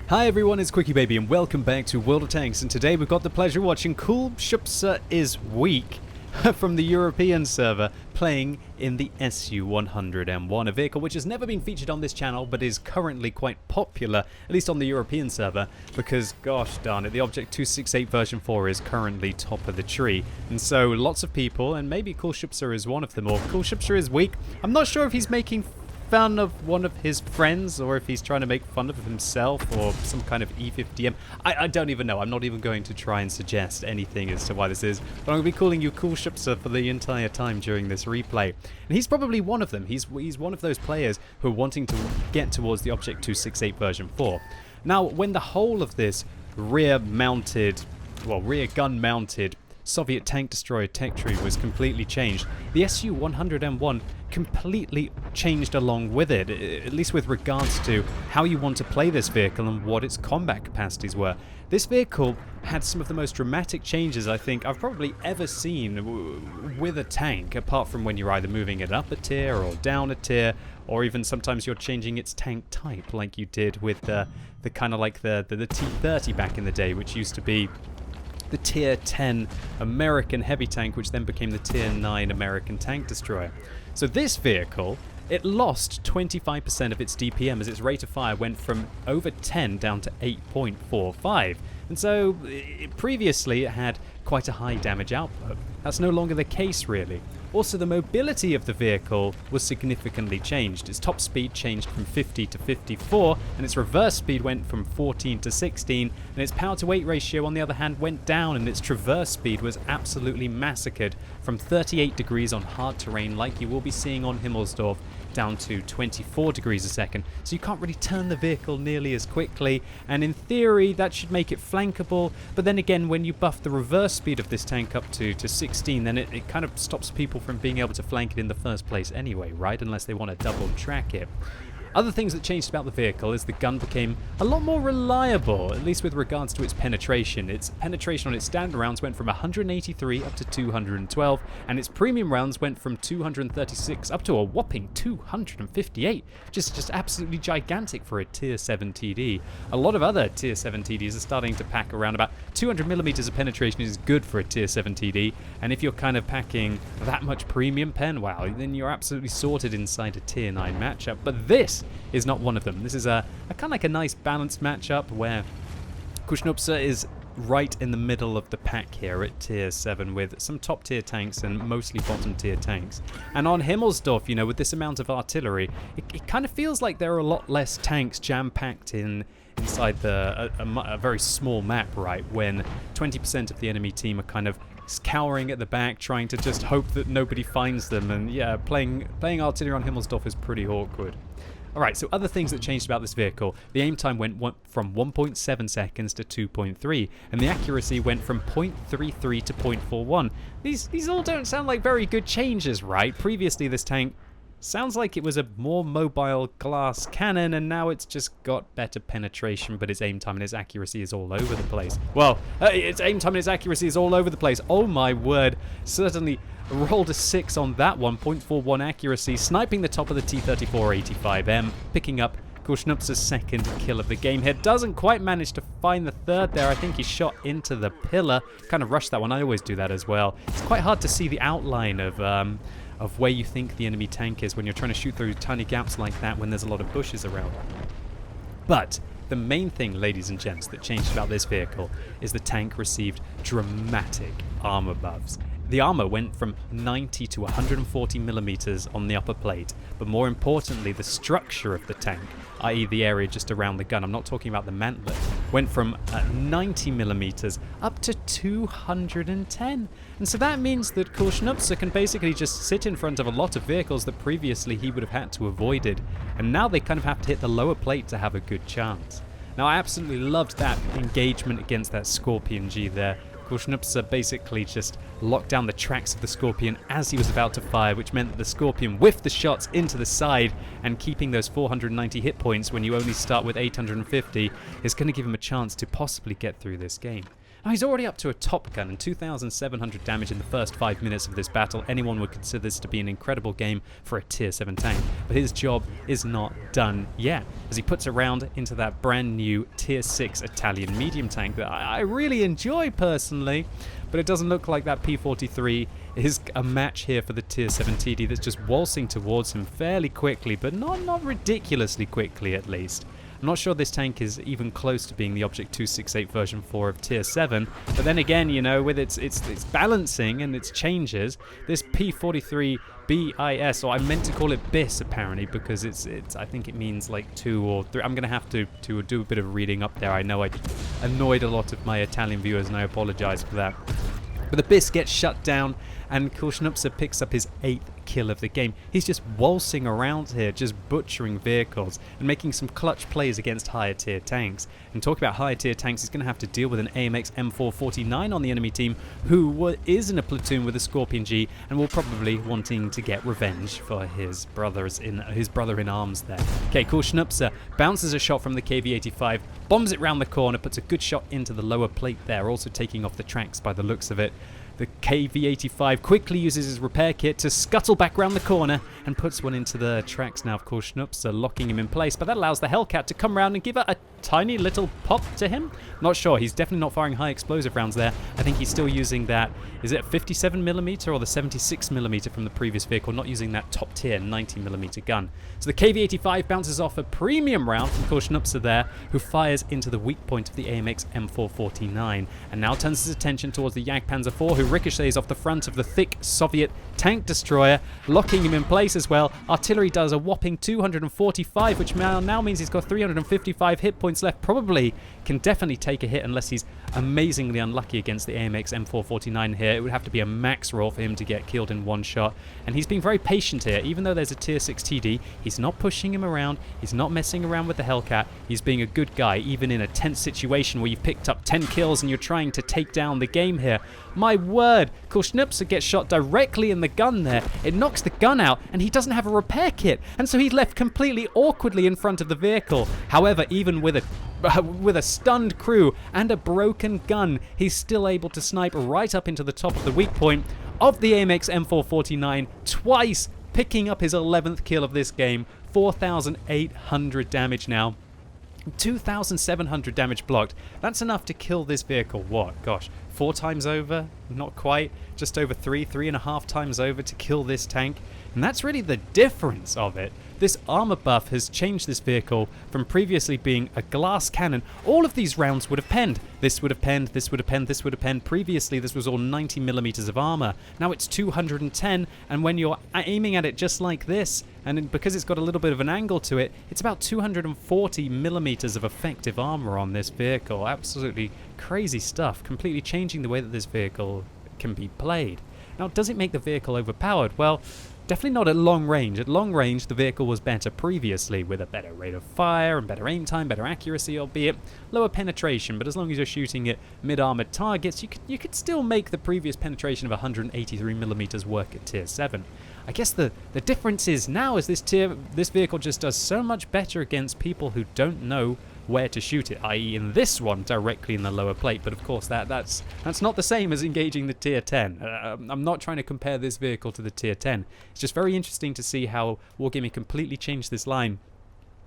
Hi everyone, it's QuickyBaby and welcome back to World of Tanks, and today we've got the pleasure of watching QBWOT is weak from the European server playing in the SU-100M1, a vehicle which has never been featured on this channel but is currently quite popular, at least on the European server, because gosh darn it, the Object 268 version 4 is currently top of the tree, and so lots of people, and maybe QuickyBWOT is one of them, or QuickyBWOT is weak. I'm not sure if he's making fun of one of his friends or if he's trying to make fun of himself or some kind of E50M. I don't even know. I'm not even going to try and suggest anything as to why this is, but I'm going to be calling you QuickyBWOT for the entire time during this replay. And he's probably one of them. He's one of those players who are wanting to get towards the Object 268 version 4. Now, when the whole of this rear gun mounted Soviet tank destroyer tech tree was completely changed, the SU-100M1 completely changed along with it, at least with regards to how you want to play this vehicle and what its combat capacities were. This vehicle had some of the most dramatic changes I think I've probably ever seen with a tank, apart from when you're either moving it up a tier or down a tier, or even sometimes you're changing its tank type like you did with the kind of like the T-30 back in the day, which used to be the Tier 10 American heavy tank, which then became the Tier 9 American tank destroyer. So this vehicle, it lost 25% of its DPM as its rate of fire went from over 10 down to 8.45. And so previously it had quite a high damage output. That's no longer the case really. Also, the mobility of the vehicle was significantly changed. Its top speed changed from 50 to 54, and its reverse speed went from 14 to 16, and its power to weight ratio on the other hand went down, and its traverse speed was absolutely massacred from 38 degrees on hard terrain like you will be seeing on Himmelsdorf down to 24 degrees a second, so you can't really turn the vehicle nearly as quickly, and in theory that should make it flankable, but then again when you buff the reverse speed of this tank up to 16, then it kind of stops people from being able to flank it in the first place anyway, right, unless they want to double track it. Other things that changed about the vehicle is the gun became a lot more reliable, at least with regards to its penetration. Its penetration on its standard rounds went from 183 up to 212, and its premium rounds went from 236 up to a whopping 258. Just absolutely gigantic for a Tier 7 TD. A lot of other Tier 7 TDs are starting to pack around about 200mm of penetration is good for a Tier 7 TD, and if you're kind of packing that much premium pen, wow, then you're absolutely sorted inside a Tier 9 matchup. But this is not one of them. This is a kind of like a nice balanced matchup where QuickyBWOT is right in the middle of the pack here at Tier 7 with some top tier tanks and mostly bottom tier tanks. And on Himmelsdorf, you know, with this amount of artillery, it kind of feels like there are a lot less tanks jam-packed inside a very small map, right, when 20% of the enemy team are kind of cowering at the back, trying to just hope that nobody finds them, and yeah, playing artillery on Himmelsdorf is pretty awkward. Alright, so other things that changed about this vehicle. The aim time went from 1.7 seconds to 2.3, and the accuracy went from 0.33 to 0.41. These all don't sound like very good changes, right? Previously this tank sounds like it was a more mobile glass cannon, and now it's just got better penetration, but its aim time and its accuracy is all over the place. Well, its aim time and its accuracy is all over the place. Oh my word. Certainly rolled a 6 on that one, 0.41 accuracy, sniping the top of the T-34-85M, picking up QuickyBWOT's second kill of the game here. Doesn't quite manage to find the third there. I think he shot into the pillar. Kind of rushed that one. I always do that as well. It's quite hard to see the outline of where you think the enemy tank is when you're trying to shoot through tiny gaps like that when there's a lot of bushes around. But the main thing, ladies and gents, that changed about this vehicle is the tank received dramatic armor buffs. The armor went from 90 to 140mm on the upper plate, but more importantly, the structure of the tank, i.e. the area just around the gun, I'm not talking about the mantlet, went from 90mm up to 210. And so that means that QuickyBWOT can basically just sit in front of a lot of vehicles that previously he would have had to avoided, and now they kind of have to hit the lower plate to have a good chance. Now I absolutely loved that engagement against that Scorpion G there. QuickyBWOT basically just locked down the tracks of the Scorpion as he was about to fire, which meant that the Scorpion whiffed the shots into the side, and keeping those 490 hit points when you only start with 850 is going to give him a chance to possibly get through this game. Now he's already up to a top gun and 2,700 damage in the first 5 minutes of this battle. Anyone would consider this to be an incredible game for a tier 7 tank, but his job is not done yet, as he puts a round into that brand new tier 6 Italian medium tank that I really enjoy personally, but it doesn't look like that P43 is a match here for the tier 7 TD that's just waltzing towards him fairly quickly, but not ridiculously quickly at least. I'm not sure this tank is even close to being the Object 268 version 4 of tier 7, but then again, you know, with its balancing and its changes, this P43 BIS, or I meant to call it BIS apparently, because it's I think it means like 2 or 3. I'm gonna have to do a bit of reading up there. I know I annoyed a lot of my Italian viewers and I apologize for that. But the BIS gets shut down and QuickyBaby picks up his 8th kill of the game. He's just waltzing around here, just butchering vehicles and making some clutch plays against higher tier tanks. And talking about higher tier tanks, he's going to have to deal with an AMX M449 on the enemy team, who is in a platoon with a Scorpion G and will probably wanting to get revenge for his brother in arms there. Okay, QuickyBaby bounces a shot from the KV-85, bombs it round the corner, puts a good shot into the lower plate there, also taking off the tracks by the looks of it. The KV-85 quickly uses his repair kit to scuttle back round the corner and puts one into the tracks now of QuickyBaby, locking him in place, but that allows the Hellcat to come round and give a tiny little pop to him. Not sure, he's definitely not firing high explosive rounds there. I think he's still using that, is it a 57mm or the 76mm from the previous vehicle, not using that top tier 90mm gun. So the KV-85 bounces off a premium round from QuickyBaby there, who fires into the weak point of the AMX M449, and now turns his attention towards the Jagdpanzer IV, who ricochets off the front of the thick Soviet tank destroyer, locking him in place as well. Artillery does a whopping 245, which now means he's got 355 hit points left. Probably can definitely take a hit unless he's amazingly unlucky against the AMX M449 here. It would have to be a max roll for him to get killed in one shot. And he's being very patient here. Even though there's a tier 6 TD, he's not pushing him around. He's not messing around with the Hellcat. He's being a good guy, even in a tense situation where you've picked up 10 kills and you're trying to take down the game here. My word, QuickyBaby gets shot directly in the gun there. It knocks the gun out, and he doesn't have a repair kit, and so he's left completely awkwardly in front of the vehicle. However, even with a stunned crew and a broken gun, he's still able to snipe right up into the top of the weak point of the AMX M449 twice, picking up his 11th kill of this game. 4,800 damage now. 2,700 damage blocked. That's enough to kill this vehicle, what, gosh, 4 times over? Not quite, just over 3.5 times over to kill this tank. And that's really the difference of it. This armor buff has changed this vehicle from previously being a glass cannon. All of these rounds would have penned. This would have penned, this would have penned, this would have penned. Previously, this was all 90mm of armor. Now it's 210, and when you're aiming at it just like this, and because it's got a little bit of an angle to it, it's about 240mm of effective armor on this vehicle. Absolutely crazy stuff, completely changing the way that this vehicle can be played. Now, does it make the vehicle overpowered? Well, definitely not at long range. At long range, the vehicle was better previously, with a better rate of fire and better aim time, better accuracy, albeit lower penetration. But as long as you're shooting at mid-armored targets, you could still make the previous penetration of 183mm work at tier 7. I guess the difference is now is this vehicle just does so much better against people who don't know where to shoot it, i.e. in this one directly in the lower plate. But of course that's not the same as engaging the tier 10. I'm not trying to compare this vehicle to the tier 10. It's just very interesting to see how Wargaming completely changed this line.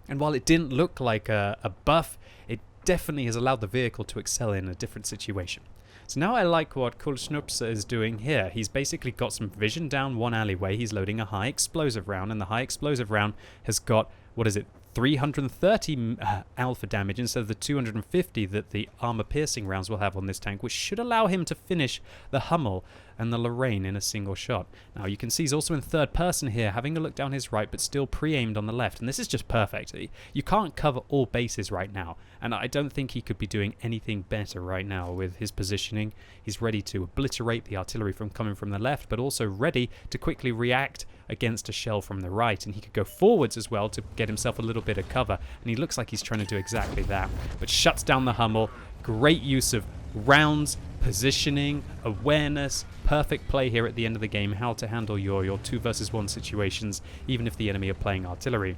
And while it didn't look like a buff, it definitely has allowed the vehicle to excel in a different situation. So now I like what QuickyBaby is doing here. He's basically got some vision down one alleyway. He's loading a high explosive round, and the high explosive round has got, what is it, 330 alpha damage instead of the 250 that the armor piercing rounds will have on this tank, which should allow him to finish the Hummel and the Lorraine in a single shot. Now you can see he's also in third person here, having a look down his right, but still pre-aimed on the left, and this is just perfect. You can't cover all bases right now, and I don't think he could be doing anything better right now with his positioning. He's ready to obliterate the artillery from coming from the left, but also ready to quickly react against a shell from the right, and he could go forwards as well to get himself a little bit of cover, and he looks like he's trying to do exactly that, but shuts down the Hummel. Great use of rounds, positioning, awareness, perfect play here at the end of the game, how to handle your 2 versus 1 situations, even if the enemy are playing artillery.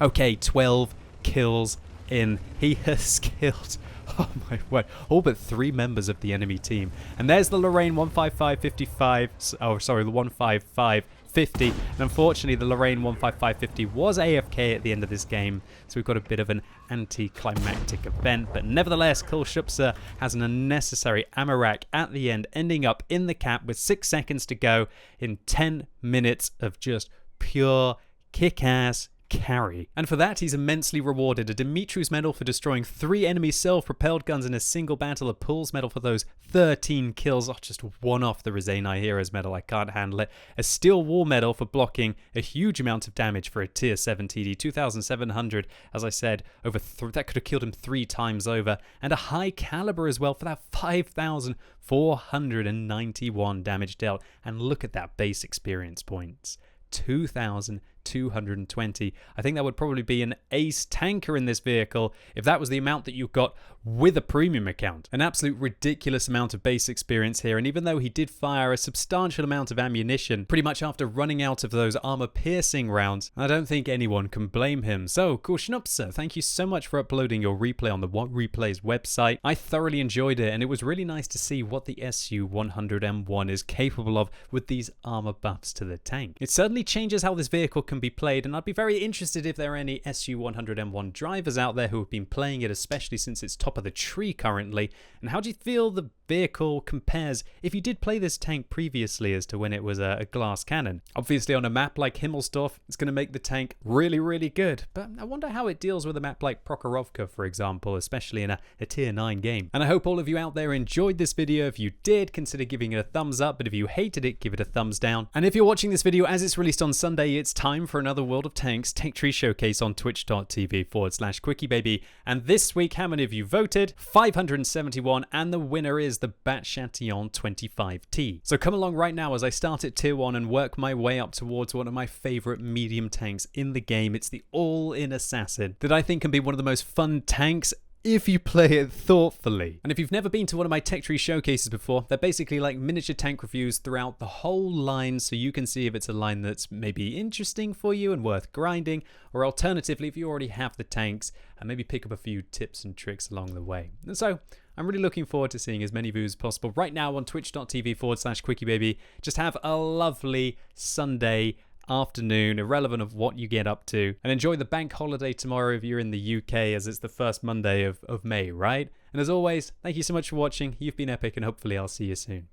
Okay, 12 kills in. He has killed, oh my word, all but 3 members of the enemy team. And there's the Lorraine 15555, oh sorry, the 15550. And unfortunately, the Lorraine 15550 was AFK at the end of this game, so we've got a bit of an anticlimactic event. But nevertheless, QuickyBaby has an unnecessary ammo rack at the end, ending up in the cap with 6 seconds to go in 10 minutes of just pure kick-ass carry. And for that, he's immensely rewarded a Dimitri's medal for destroying 3 enemy self-propelled guns in a single battle, a Pools medal for those 13 kills, just one off the Rezanai Heroes medal, I can't handle it, a Steel Wall medal for blocking a huge amount of damage for a tier 7 TD, 2700, as I said, over that could have killed him 3 times over, and a high caliber as well for that 5491 damage dealt. And look at that base experience points, 2,220. I think that would probably be an ace tanker in this vehicle if that was the amount that you got with a premium account. An absolute ridiculous amount of base experience here, and even though he did fire a substantial amount of ammunition pretty much after running out of those armor piercing rounds, I don't think anyone can blame him. So QuickyBaby, thank you so much for uploading your replay on the What Replays website. I thoroughly enjoyed it, and it was really nice to see what the SU-100M1 is capable of with these armor buffs to the tank. It certainly changes how this vehicle can be played, and I'd be very interested if there are any SU-100M1 drivers out there who have been playing it, especially since it's top of the tree currently. And how do you feel the vehicle compares if you did play this tank previously as to when it was a glass cannon? Obviously on a map like Himmelsdorf, it's going to make the tank really, really good, but I wonder how it deals with a map like Prokhorovka, for example, especially in a tier 9 game. And I hope all of you out there enjoyed this video. If you did, consider giving it a thumbs up, but if you hated it, give it a thumbs down. And if you're watching this video as it's released on Sunday, it's time for another World of Tanks Tech Tree Showcase on twitch.tv/QuickyBaby. And this week, how many of you voted? 571, and the winner is the Bat Chatillon 25T. So come along right now as I start at tier 1 and work my way up towards one of my favorite medium tanks in the game. It's the All-In Assassin that I think can be one of the most fun tanks if you play it thoughtfully. And if you've never been to one of my Tech Tree showcases before, they're basically like miniature tank reviews throughout the whole line, so you can see if it's a line that's maybe interesting for you and worth grinding, or alternatively, if you already have the tanks, and maybe pick up a few tips and tricks along the way. And so I'm really looking forward to seeing as many views as possible right now on twitch.tv/QuickyBaby. Just have a lovely Sunday afternoon, irrelevant of what you get up to, and enjoy the bank holiday tomorrow if you're in the UK, as it's the first Monday of May, right? And as always, thank you so much for watching. You've been epic, and hopefully I'll see you soon.